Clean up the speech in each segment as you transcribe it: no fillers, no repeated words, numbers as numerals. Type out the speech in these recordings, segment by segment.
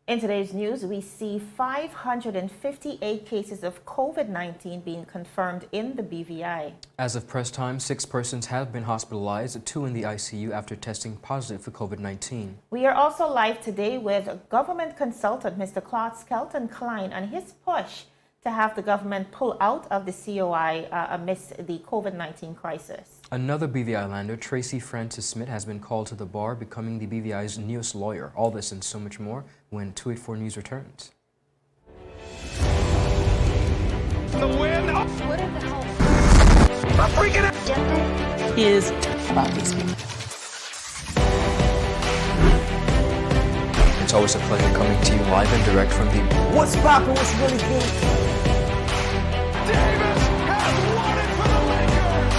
In today's news, we see 558 cases of COVID-19 being confirmed in the BVI. As of press time, 6 persons have been hospitalized, 2 in the ICU after testing positive for COVID-19. We are also live today with government consultant Mr. Claude Skelton Cline on his push to have the government pull out of the COI amidst the COVID-19 crisis. Another BVIslander, Tracy Francis-Smith, has been called to the bar, becoming the BVI's newest lawyer. All this and so much more when 284 News returns. The win. What in the hell? I'm freaking out. Is about these people. It's always a pleasure coming to you live and direct from the What's poppin', what's really good? Davis has won it for the Lakers.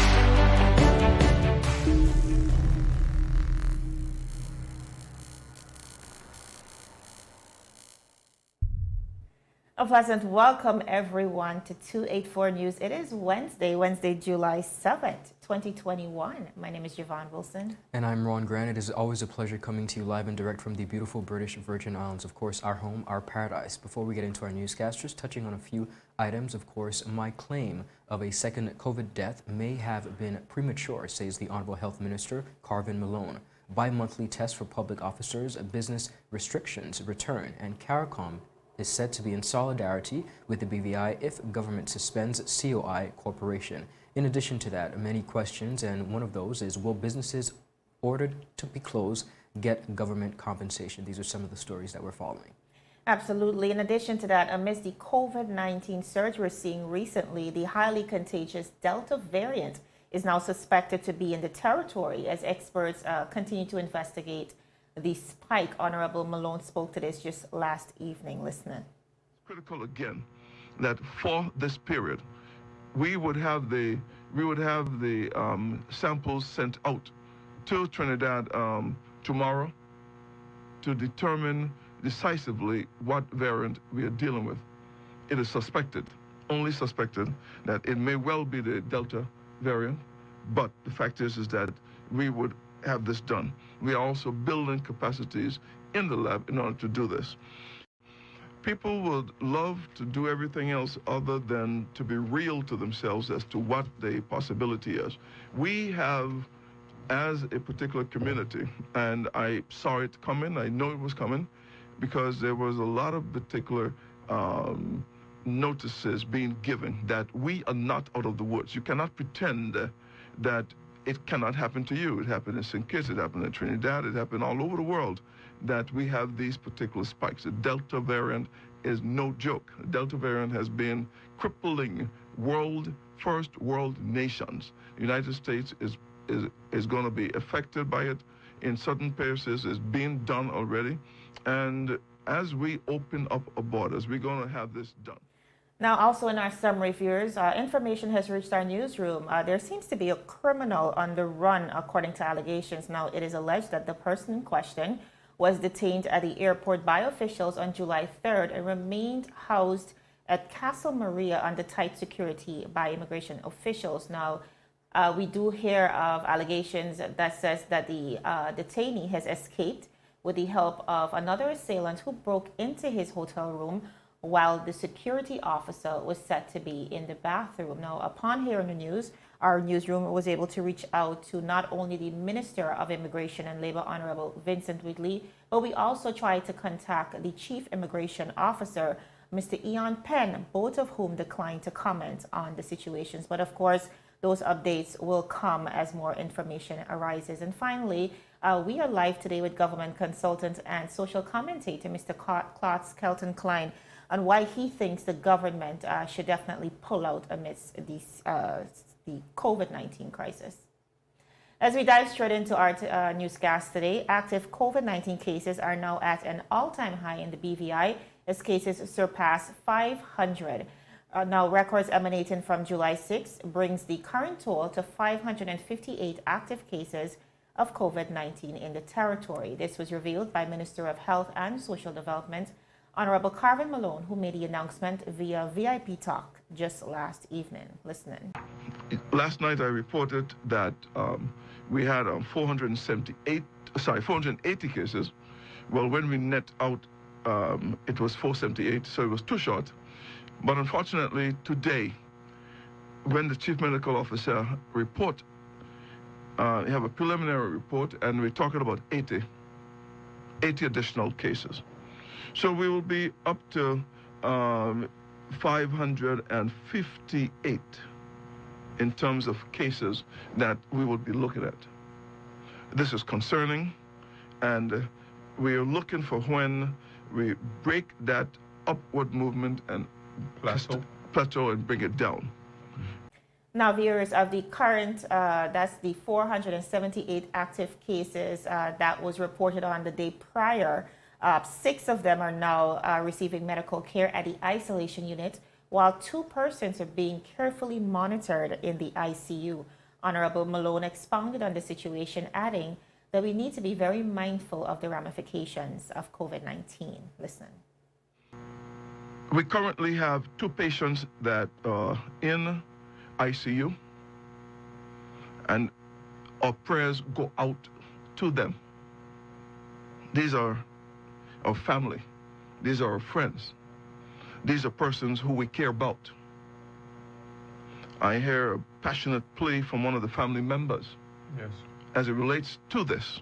A pleasant welcome, everyone, to 284 News. It is Wednesday, July 7th, 2021. My name is Yvonne Wilson. And I'm Ron Grant. It is always a pleasure coming to you live and direct from the beautiful British Virgin Islands, of course, our home, our paradise. Before we get into our newscast, just touching on a few items, of course, my claim of a second COVID death may have been premature, says the Honorable Health Minister, Carvin Malone. Bi-monthly tests for public officers, business restrictions return, and CARICOM is said to be in solidarity with the BVI if government suspends COI Corporation. In addition to that, many questions, and one of those is, will businesses ordered to be closed get government compensation? These are some of the stories that we're following. Absolutely. In addition to that, amidst the COVID-19 surge we're seeing recently, the highly contagious Delta variant is now suspected to be in the territory as experts continue to investigate the spike. Honorable Malone spoke to this just last evening. Listening. Critical again that for this period, we would have the samples sent out to Trinidad tomorrow to determine decisively what variant we are dealing with. It is suspected, only suspected, that it may well be the Delta variant, but the fact is that we would have this done. We are also building capacities in the lab in order to do this. People would love to do everything else other than to be real to themselves as to what the possibility is. We have, as a particular community, and I saw it coming, I know it was coming, because there was a lot of particular notices being given that we are not out of the woods. You cannot pretend that it cannot happen to you. It happened in St. Kitts, it happened in Trinidad, it happened all over the world, that we have these particular spikes. The Delta variant is no joke. The Delta variant has been crippling first world nations. The United States is going to be affected by it. In certain places, it's being done already. And as we open up our borders, we're going to have this done. Now, also in our summary, viewers, information has reached our newsroom. There seems to be a criminal on the run, according to allegations. Now, it is alleged that the person in question was detained at the airport by officials on July 3rd and remained housed at Castle Maria under tight security by immigration officials. Now, we do hear of allegations that says that the detainee has escaped with the help of another assailant who broke into his hotel room while the security officer was said to be in the bathroom. Now, upon hearing the news, our newsroom was able to reach out to not only the Minister of Immigration and Labor, Honorable Vincent Whitley, but we also tried to contact the Chief Immigration Officer, Mr. Ian Penn, both of whom declined to comment on the situations. But of course, those updates will come as more information arises. And finally, we are live today with government consultant and social commentator, Mr. Claude Skelton Cline, on why he thinks the government should definitely pull out amidst the COVID-19 crisis. As we dive straight into our newscast today, active COVID-19 cases are now at an all-time high in the BVI as cases surpass 500. Now, records emanating from July 6 brings the current total to 558 active cases of COVID-19 in the territory. This was revealed by Minister of Health and Social Development, Honorable Carvin Malone, who made the announcement via VIP Talk just last evening. Listening. Last night I reported that we had 480 cases. Well, when we net out it was 478, so it was too short. But unfortunately, today, when the chief medical officer report, we have a preliminary report, and we're talking about 80 additional cases. So we will be up to 558 in terms of cases that we will be looking at. This is concerning, and we are looking for when we break that upward movement and plateau and bring it down. Now, viewers, of the current, that's the 478 active cases that was reported on the day prior. 6 of them are now receiving medical care at the isolation unit, while 2 persons are being carefully monitored in the ICU. Honorable Malone expounded on the situation, adding that we need to be very mindful of the ramifications of COVID-19. Listen. We currently have 2 patients that are in ICU, and our prayers go out to them. These are our family. These are our friends. These are persons who we care about. I hear a passionate plea from one of the family members as it relates to this.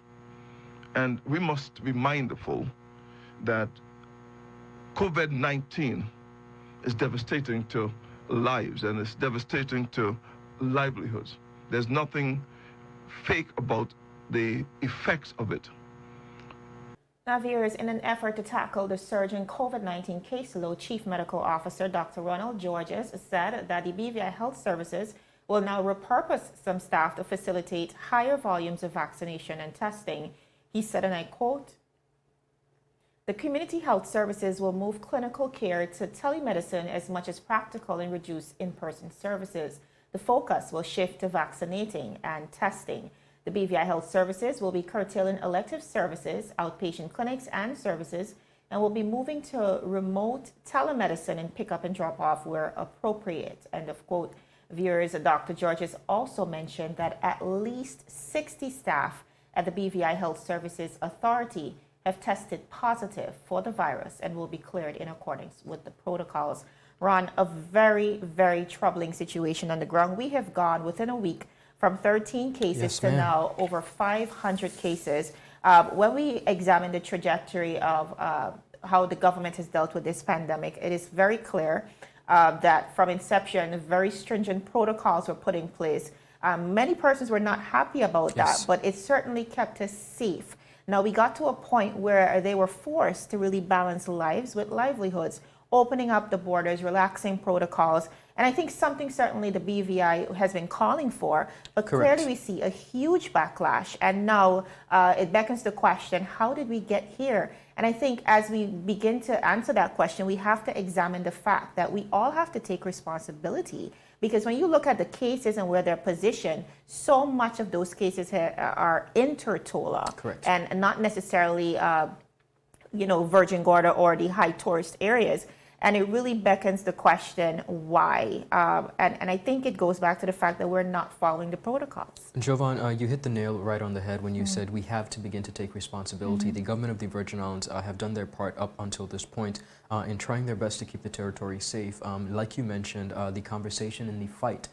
And we must be mindful that COVID-19 is devastating to lives, and it's devastating to livelihoods. There's nothing fake about the effects of it. Now, viewers, in an effort to tackle the surging COVID-19 caseload, Chief Medical Officer Dr. Ronald Georges said that the BVI Health Services will now repurpose some staff to facilitate higher volumes of vaccination and testing. He said, and I quote, "The community health services will move clinical care to telemedicine as much as practical and reduce in-person services. The focus will shift to vaccinating and testing. The BVI Health Services will be curtailing elective services, outpatient clinics and services, and will be moving to remote telemedicine and pick up and drop off where appropriate." End of quote. Viewers, Dr. Georges also mentioned that at least 60 staff at the BVI Health Services Authority have tested positive for the virus and will be cleared in accordance with the protocols. Ron, a very, very troubling situation on the ground. We have gone within a week from 13 cases to now over 500 cases. When we examine the trajectory of how the government has dealt with this pandemic, it is very clear that from inception, very stringent protocols were put in place. Many persons were not happy about that, but it certainly kept us safe. Now, we got to a point where they were forced to really balance lives with livelihoods, opening up the borders, relaxing protocols. And I think something certainly the BVI has been calling for, but clearly we see a huge backlash. And now it beckons the question, how did we get here? And I think as we begin to answer that question, we have to examine the fact that we all have to take responsibility. Because when you look at the cases and where they're positioned, so much of those cases are inter-Tola and not necessarily, Virgin Gorda or the high tourist areas. And it really beckons the question, why? And I think it goes back to the fact that we're not following the protocols. Jovan, you hit the nail right on the head when you said we have to begin to take responsibility. The government of the Virgin Islands have done their part up until this point in trying their best to keep the territory safe. Like you mentioned, the conversation and the fight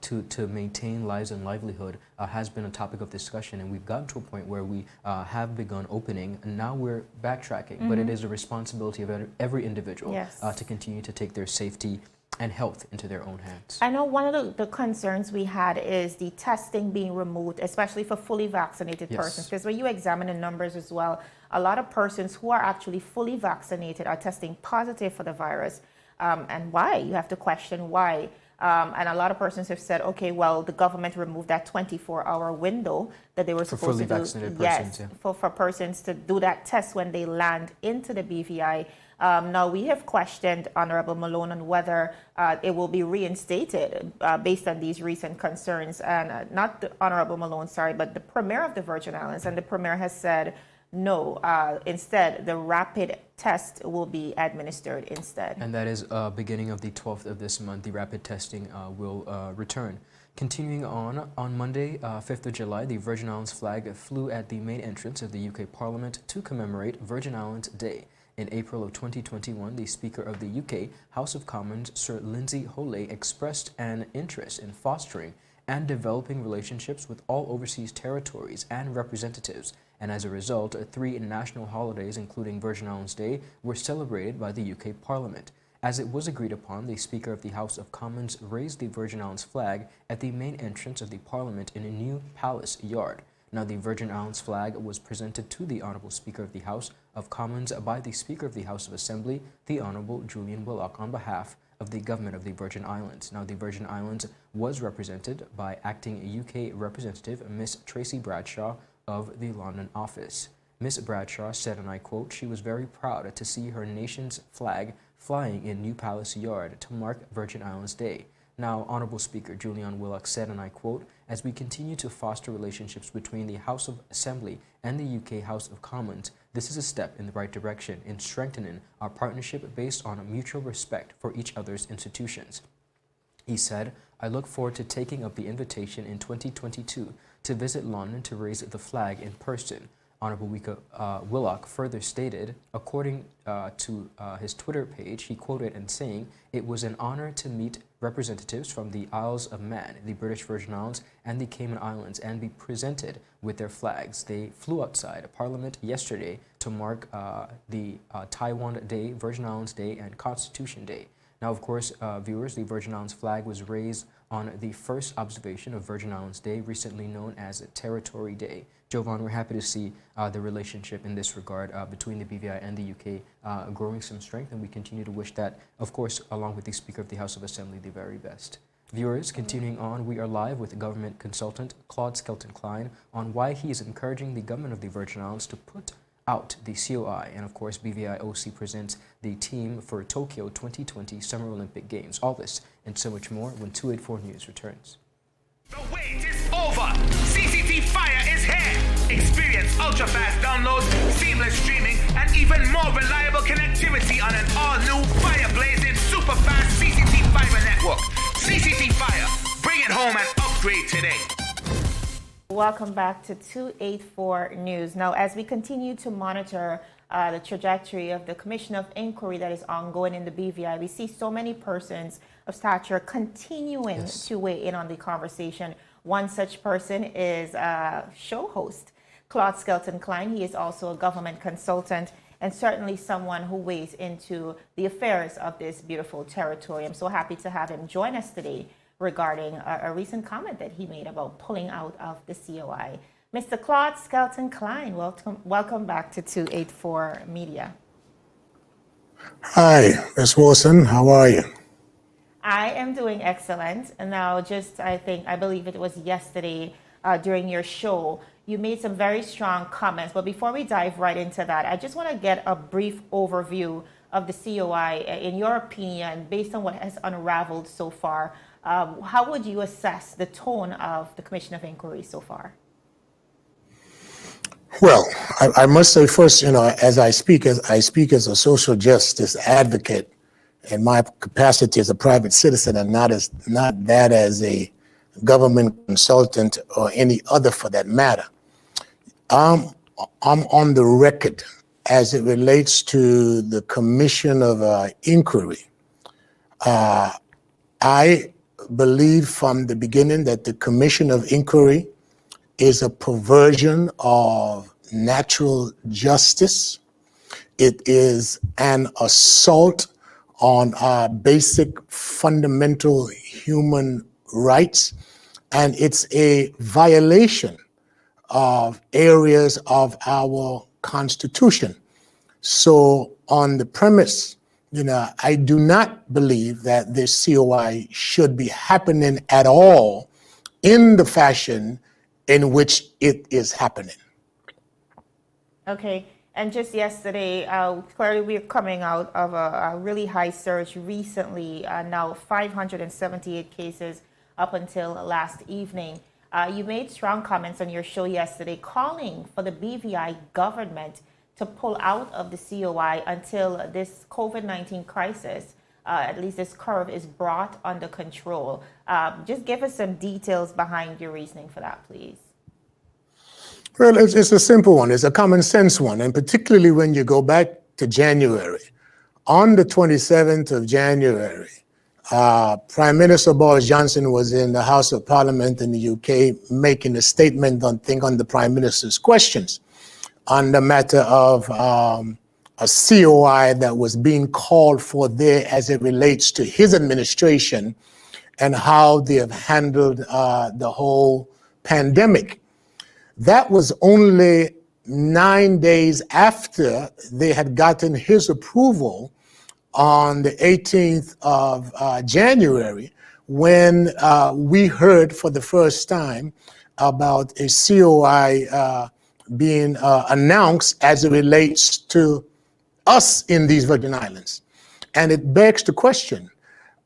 to maintain lives and livelihood has been a topic of discussion, and we've gotten to a point where we have begun opening, and now we're backtracking. But it is a responsibility of every individual to continue to take their safety and health into their own hands. I know one of the concerns we had is the testing being removed, especially for fully vaccinated persons, because when you examine the numbers as well, a lot of persons who are actually fully vaccinated are testing positive for the virus. And why? You have to question why. And a lot of persons have said, okay, well, the government removed that 24-hour window that they were supposed to do. For persons to do that test when they land into the BVI. Now, we have questioned Honorable Malone on whether it will be reinstated based on these recent concerns. And not the Honorable Malone, sorry, but the Premier of the Virgin Islands. And the Premier has said, no, instead, the rapid test will be administered instead. And that is beginning of the 12th of this month, the rapid testing will return. Continuing on Monday, 5th of July, the Virgin Islands flag flew at the main entrance of the UK Parliament to commemorate Virgin Islands Day. In April of 2021, the Speaker of the UK House of Commons, Sir Lindsay Holley, expressed an interest in fostering and developing relationships with all overseas territories and representatives, and as a result, 3 national holidays, including Virgin Islands Day, were celebrated by the UK Parliament. As it was agreed upon, the Speaker of the House of Commons raised the Virgin Islands flag at the main entrance of the Parliament in a new palace yard. Now, the Virgin Islands flag was presented to the Honourable Speaker of the House of Commons by the Speaker of the House of Assembly, the Honourable Julian Willock, on behalf of the Government of the Virgin Islands. Now, the Virgin Islands was represented by acting UK Representative Miss Tracy Bradshaw of the London office. Miss Bradshaw said, and I quote, she was very proud to see her nation's flag flying in New Palace Yard to mark Virgin Islands Day. Now, Honourable Speaker Julian Willock said, and I quote, as we continue to foster relationships between the House of Assembly and the UK House of Commons, this is a step in the right direction in strengthening our partnership based on a mutual respect for each other's institutions. He said, I look forward to taking up the invitation in 2022 to visit London to raise the flag in person. Honourable Willock further stated, according to his Twitter page, he quoted and saying, it was an honour to meet representatives from the Isles of Man, the British Virgin Islands and the Cayman Islands and be presented with their flags. They flew outside Parliament yesterday to mark the Taiwan Day, Virgin Islands Day and Constitution Day. Now, of course, viewers, the Virgin Islands flag was raised on the first observation of Virgin Islands Day, recently known as Territory Day. Jovan, we're happy to see the relationship in this regard between the BVI and the UK growing some strength, and we continue to wish that, of course, along with the Speaker of the House of Assembly, the very best. Viewers, continuing on, we are live with government consultant Claude Skelton Cline on why he is encouraging the government of the Virgin Islands to put out the COI, and of course BVIOC presents the team for Tokyo 2020 Summer Olympic Games. All this and so much more when 284 News returns. The wait is over. CCT Fire is here. Experience ultra-fast downloads, seamless streaming, and even more reliable connectivity on an all-new fire-blazing super-fast CCT Fiber network. CCT Fire. Bring it home and upgrade today. Welcome back to 284 News. Now, as we continue to monitor the trajectory of the Commission of Inquiry that is ongoing in the BVI, we see so many persons of stature continuing to weigh in on the conversation. One such person is show host Claude Skelton Cline. He is also a government consultant and certainly someone who weighs into the affairs of this beautiful territory. I'm so happy to have him join us today regarding a recent comment that he made about pulling out of the COI. Mr. Claude Skelton Cline, welcome back to 284 Media. Hi, Ms. Wilson. How are you? I am doing excellent. And now I believe it was yesterday during your show, you made some very strong comments. But before we dive right into that, I just want to get a brief overview of the COI. In your opinion, based on what has unraveled so far, how would you assess the tone of the Commission of Inquiry so far? Well, I must say first, as I speak as a social justice advocate in my capacity as a private citizen and not that as a government consultant or any other for that matter. I'm on the record as it relates to the Commission of Inquiry. I believe from the beginning that the Commission of Inquiry is a perversion of natural justice. It is an assault on our basic fundamental human rights, and it's a violation of areas of our Constitution. So on the premise, I do not believe that this COI should be happening at all in the fashion in which it is happening. Okay, and just yesterday, clearly we're coming out of a really high surge recently, now 578 cases up until last evening. You made strong comments on your show yesterday calling for the BVI government to pull out of the COI until this COVID-19 crisis, at least this curve, is brought under control. Just give us some details behind your reasoning for that, please. Well, it's a simple one. It's a common sense one. And particularly when you go back to January. On the 27th of January, Prime Minister Boris Johnson was in the House of Parliament in the UK making a statement on the Prime Minister's questions on the matter of a COI that was being called for there as it relates to his administration and how they have handled the whole pandemic. That was only 9 days after they had gotten his approval on the 18th of January, when we heard for the first time about a COI being announced as it relates to us in these Virgin Islands. And it begs the question,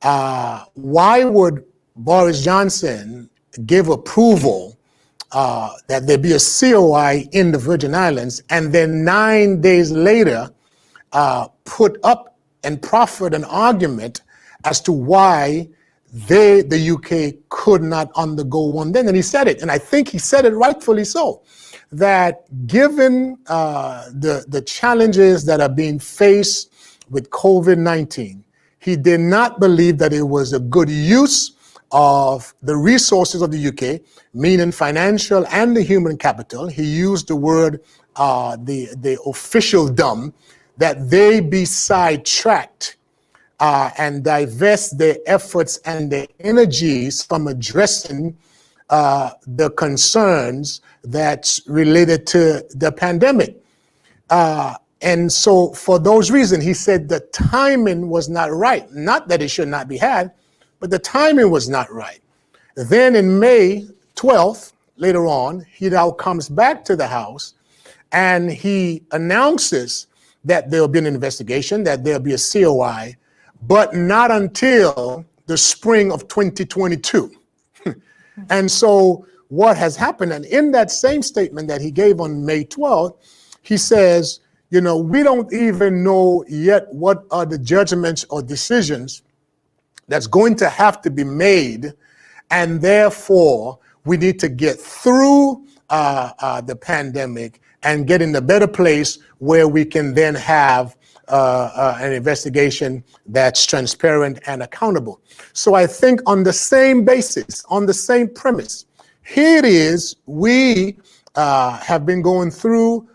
why would Boris Johnson give approval that there be a COI in the Virgin Islands, and then 9 days later put up and proffered an argument as to why the UK could not undergo one then? And he said it, and I think he said it rightfully so, that given the challenges that are being faced with COVID-19, he did not believe that it was a good use of the resources of the UK, meaning financial and the human capital. He used the word, the officialdom, that they be sidetracked and divest their efforts and their energies from addressing the concerns that's related to the pandemic. And so for those reasons, he said the timing was not right. Not that it should not be had, but the timing was not right. Then in May 12th, later on, he now comes back to the House and he announces that there'll be an investigation, that there'll be a COI, but not until the spring of 2022. And so what has happened, and in that same statement that he gave on May 12th, he says, you know, we don't even know yet what are the judgments or decisions that's going to have to be made, and therefore we need to get through the pandemic and get in a better place where we can then have an investigation that's transparent and accountable. So I think on the same basis, on the same premise, here it is, we have been going through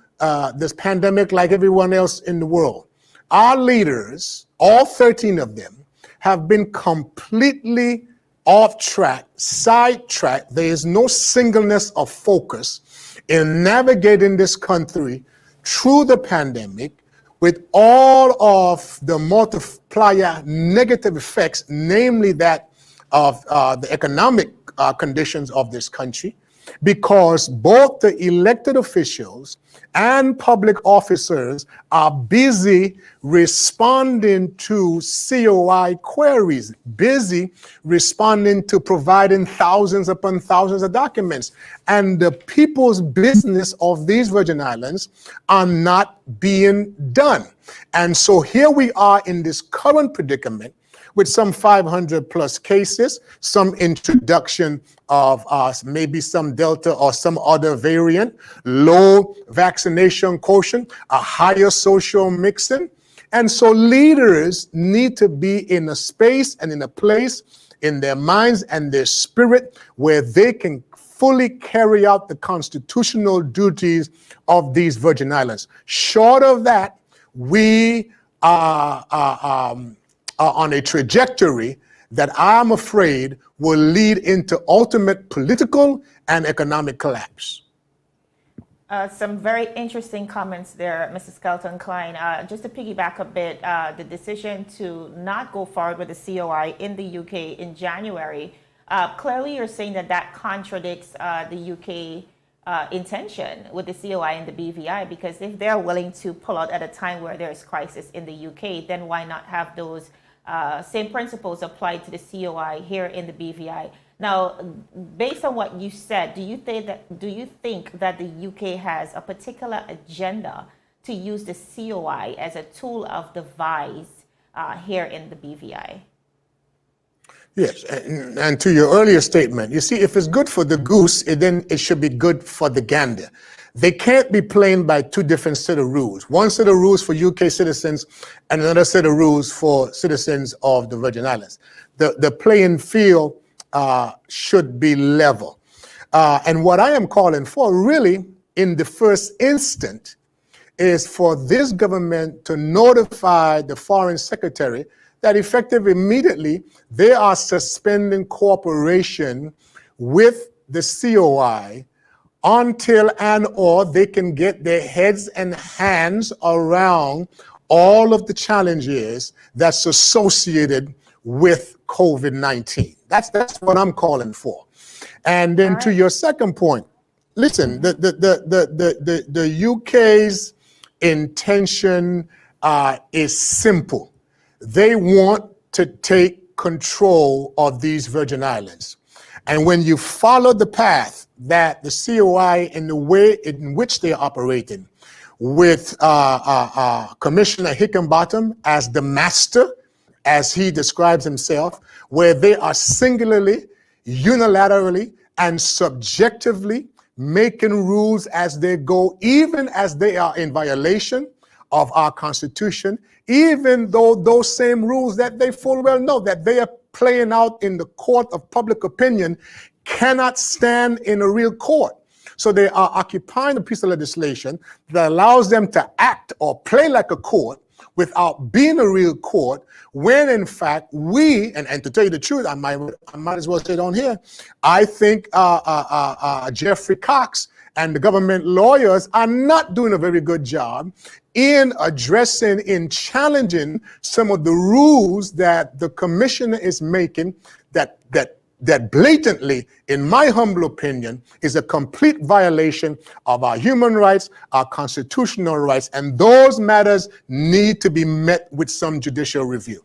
this pandemic like everyone else in the world. Our leaders, all 13 of them, have been completely off track, sidetracked. There is no singleness of focus in navigating this country through the pandemic with all of the multiplier negative effects, namely that of the economic conditions of this country, because both the elected officials and public officers are busy responding to COI queries, busy responding to providing thousands upon thousands of documents. And the people's business of these Virgin Islands are not being done. And so here we are in this current predicament with some 500 plus cases, some introduction of maybe some Delta or some other variant, low vaccination quotient, a higher social mixing. And so leaders need to be in a space and in a place in their minds and their spirit where they can fully carry out the constitutional duties of these Virgin Islands. Short of that, we are on a trajectory that I'm afraid will lead into ultimate political and economic collapse. Some very interesting comments there, Mr. Skelton Cline. Just to piggyback a bit, the decision to not go forward with the COI in the UK in January, clearly you're saying that that contradicts the UK intention with the COI and the BVI, because if they're willing to pull out at a time where there's crisis in the UK, then why not have those same principles applied to the COI here in the BVI? Now, based on what you said, do you think that the UK has a particular agenda to use the COI as a tool of devise here in the BVI? Yes, and to your earlier statement, you see, if it's good for the goose, then it should be good for the gander. they can't be playing by two different set of rules. One set of rules for UK citizens and another set of rules for citizens of the Virgin Islands. The playing field should be level. And what I am calling for really in the first instant is for this government to notify the foreign secretary that effective immediately they are suspending cooperation with the COI until and or they can get their heads and hands around all of the challenges that's associated with COVID-19. That's what I'm calling for. And then to your second point, listen, the UK's intention is simple. They want to take control of these Virgin Islands. And when you follow the path that the COI in the way in which they're operating, with Commissioner Hickenbottom as the master, as he describes himself, where they are singularly, unilaterally, and subjectively making rules as they go, even as they are in violation of our Constitution, even though those same rules that they full well know that they are playing out in the court of public opinion cannot stand in a real court. So they are occupying a piece of legislation that allows them to act or play like a court without being a real court, when in fact we, and to tell you the truth, I might as well say it on here, I think Jeffrey Cox and the government lawyers are not doing a very good job in addressing, in challenging some of the rules that the commissioner is making that blatantly, in my humble opinion, is a complete violation of our human rights, our constitutional rights, and those matters need to be met with some judicial review.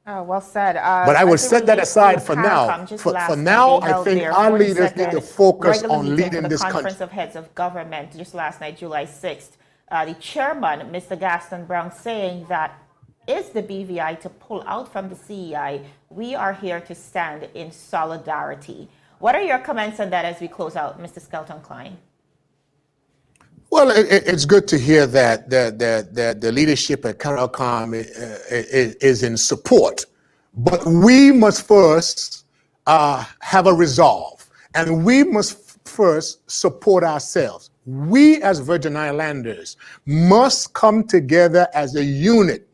Well said. But I will set that aside for now. For now, I think our leaders need to focus on leading this country. Conference of Heads of Government just last night, July 6th. The chairman, Mr. Gaston Brown, saying that is the BVI to pull out from the CEI, we are here to stand in solidarity. What are your comments on that as we close out, Mr. Skelton Cline? Well, it's good to hear that the leadership at CARICOM is in support. But we must first have a resolve, and we must first support ourselves. We as Virgin Islanders must come together as a unit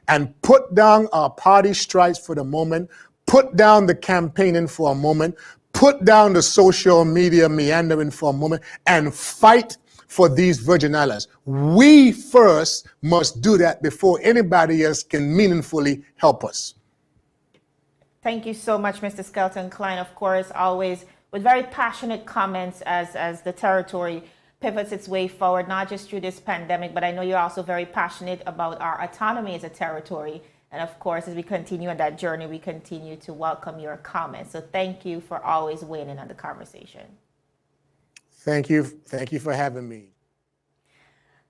and put down our party stripes for the moment, put down the campaigning for a moment, put down the social media meandering for a moment, and fight for these Virgin Islands. We first must do that before anybody else can meaningfully help us. Thank you so much, Mr. Skelton Cline. Of course, always with very passionate comments as the territory pivots its way forward, not just through this pandemic, but I know you're also very passionate about our autonomy as a territory. And of course, as we continue on that journey, we continue to welcome your comments. So thank you for always weighing in on the conversation. Thank you. Thank you for having me.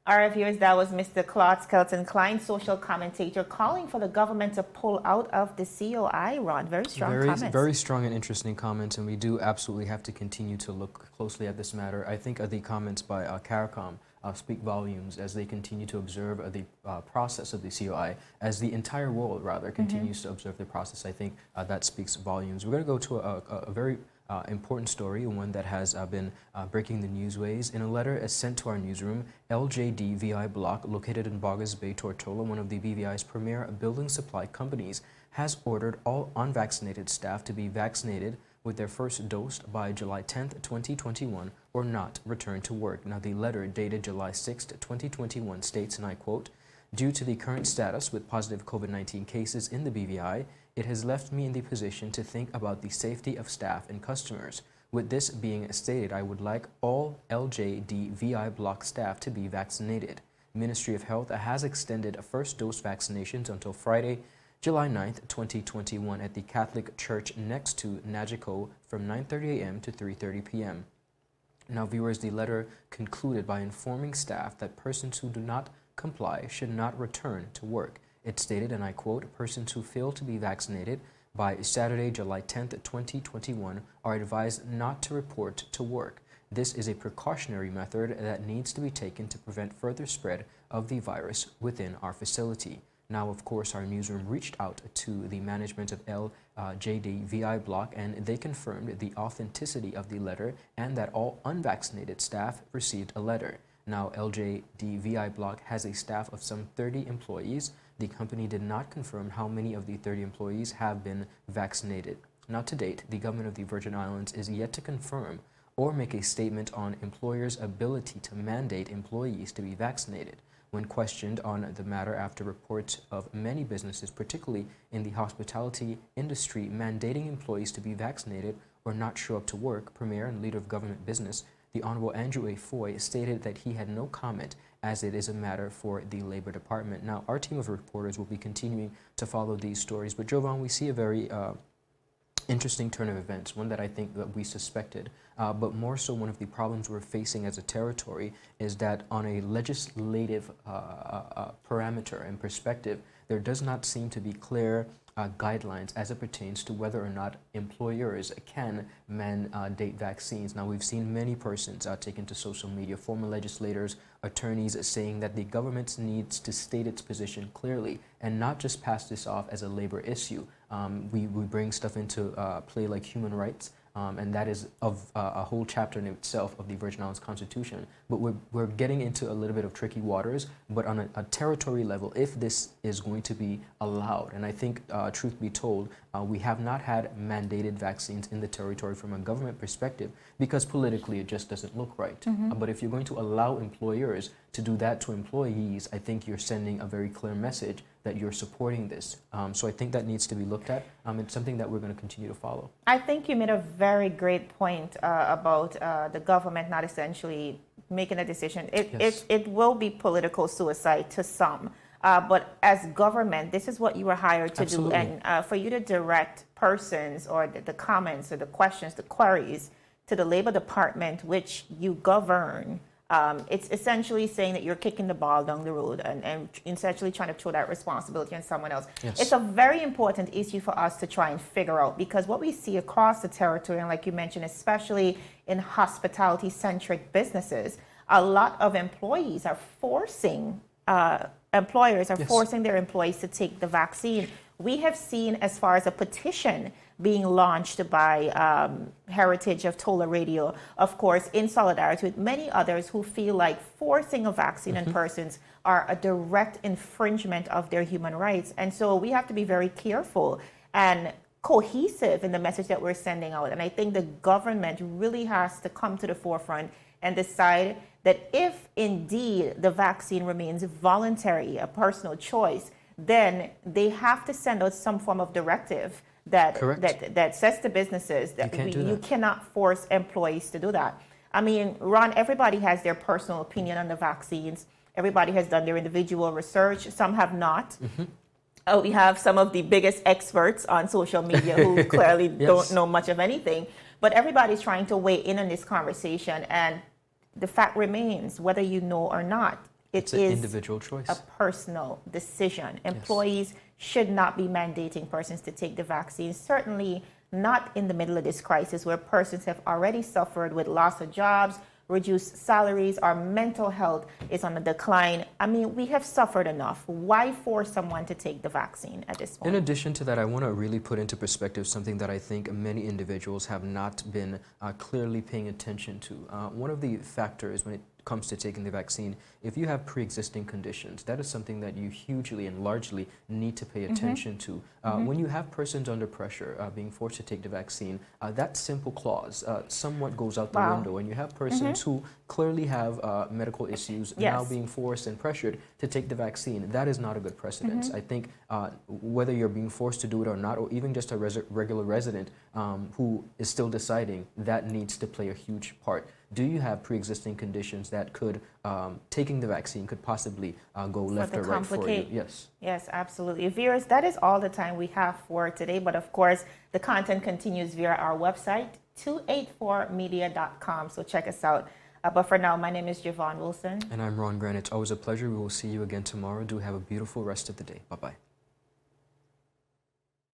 All right, viewers, that was Mr. Claude Skelton Cline, social commentator, calling for the government to pull out of the COI. Ron, very strong comments. Very strong and interesting comments, and we do absolutely have to continue to look closely at this matter. I think the comments by CARICOM speak volumes as they continue to observe the process of the COI, as the entire world, rather, continues to observe the process. I think that speaks volumes. We're going to go to a very important story, one that has been breaking the newsways. In a letter sent to our newsroom, LJD VI Block, located in Boggers Bay, Tortola, one of the BVI's premier building supply companies, has ordered all unvaccinated staff to be vaccinated with their first dose by July 10th, 2021, or not return to work. Now, the letter dated July 6th, 2021 states, and I quote, "Due to the current status with positive COVID-19 cases in the BVI, it has left me in the position to think about the safety of staff and customers. With this being stated, I would like all LJD VI Block staff to be vaccinated. Ministry of Health has extended first dose vaccinations until Friday, July 9th, 2021 at the Catholic Church next to Nagico from 9:30 a.m. to 3:30 p.m. Now, viewers, the letter concluded by informing staff that persons who do not comply should not return to work. It stated, and I quote, "Persons who fail to be vaccinated by Saturday, July 10th, 2021 are advised not to report to work. this is a precautionary method that needs to be taken to prevent further spread of the virus within our facility. Now, of course, our newsroom reached out to the management of LJD VI Block, and they confirmed the authenticity of the letter and that all unvaccinated staff received a letter. Now, LJD VI Block has a staff of some 30 employees. The company did not confirm how many of the 30 employees have been vaccinated. Now, to date, the government of the Virgin Islands is yet to confirm or make a statement on employers' ability to mandate employees to be vaccinated. When questioned on the matter after reports of many businesses, particularly in the hospitality industry, mandating employees to be vaccinated or not show up to work, Premier and Leader of Government Business, the Honorable Andrew A. Foy, stated that he had no comment as it is a matter for the Labor Department. Now, our team of reporters will be continuing to follow these stories, but Jovan, we see a very interesting turn of events, one that I think that we suspected, but more so one of the problems we're facing as a territory is that on a legislative parameter and perspective, there does not seem to be clear guidelines as it pertains to whether or not employers can mandate vaccines. Now, we've seen many persons taken to social media, former legislators, attorneys saying that the government needs to state its position clearly and not just pass this off as a labor issue. We bring stuff into play like human rights, and that is of a whole chapter in itself of the Virgin Islands Constitution. But we're getting into a little bit of tricky waters, but on a territory level, if this is going to be allowed, and I think, truth be told, we have not had mandated vaccines in the territory from a government perspective because politically it just doesn't look right. But if you're going to allow employers to do that to employees, I think you're sending a very clear message that you're supporting this. So I think that needs to be looked at. It's something that we're going to continue to follow. I think you made a very great point about the government not essentially making a decision. It will be political suicide to some. But as government, this is what you were hired to Absolutely. do. And for you to direct persons or the comments or the questions, the queries to the Labor Department, which you govern, it's essentially saying that you're kicking the ball down the road and essentially trying to throw that responsibility on someone else. Yes. It's a very important issue for us to try and figure out, because what we see across the territory, and like you mentioned, especially in hospitality-centric businesses, a lot of employees are forcing employers are Yes. forcing their employees to take the vaccine. We have seen, as far as a petition being launched by Heritage of Tola Radio, of course, in solidarity with many others who feel like forcing a vaccine on persons are a direct infringement of their human rights. And so we have to be very careful and cohesive in the message that we're sending out. And I think the government really has to come to the forefront and decide that if indeed the vaccine remains voluntary, a personal choice, then they have to send out some form of directive that says to businesses that you cannot force employees to do that. I mean, Ron, everybody has their personal opinion on the vaccines. Everybody has done their individual research. Some have not. We have some of the biggest experts on social media who clearly don't know much of anything. But everybody's trying to weigh in on this conversation. And the fact remains, whether you know or not, it's an individual choice, a personal decision. Employees should not be mandating persons to take the vaccine, certainly not in the middle of this crisis where persons have already suffered with loss of jobs, reduced salaries, our mental health is on the decline. I mean, we have suffered enough. Why force someone to take the vaccine at this point? In addition to that, I want to really put into perspective something that I think many individuals have not been clearly paying attention to. One of the factors when it comes to taking the vaccine, if you have pre-existing conditions, that is something that you hugely and largely need to pay attention to. When you have persons under pressure being forced to take the vaccine, that simple clause somewhat goes out the window, and you have persons who clearly have medical issues now being forced and pressured to take the vaccine. That is not a good precedent. I think whether you're being forced to do it or not, or even just a regular resident who is still deciding, that needs to play a huge part. Do you have pre-existing conditions that could, taking the vaccine could possibly go left or right for you? Yes. Yes, absolutely. Viewers, that is all the time we have for today. But of course, the content continues via our website, 284media.com. So check us out. But for now, my name is Javon Wilson. And I'm Ron Grant. It's always a pleasure. We will see you again tomorrow. Do have a beautiful rest of the day. Bye-bye.